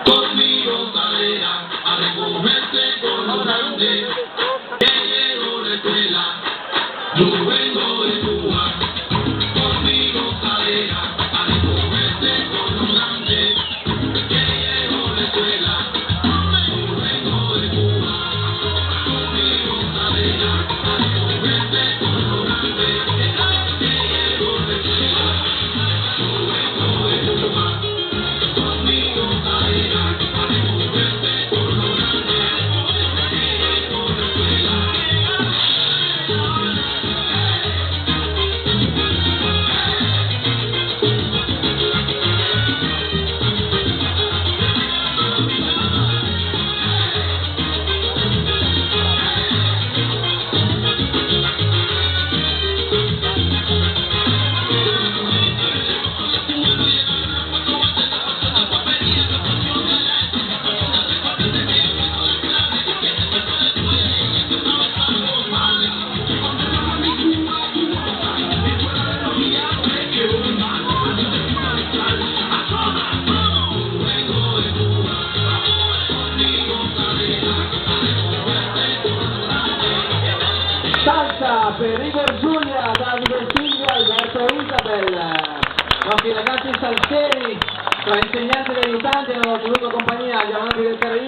Conmigo saldrá a recogerse con los grandes, que llegó la escuela, yo vengo de Cuba. Conmigo saldrá a recogerse con los grandes, que llegó la escuela, yo vengo de Cuba. Conmigo saldrá a recogerse con los grandes, que llegó la escuela, yo vengo de Cuba. Conmigo saldrá a recogerse con los grandes, que llegó la escuela. Salsa per Igor Giulia, Davide Silvio, Alberto Isabel. I nostri ragazzi salsieri, tra insegnanti e aiutanti, hanno tenuto compagnia agli amanti del Caraibico.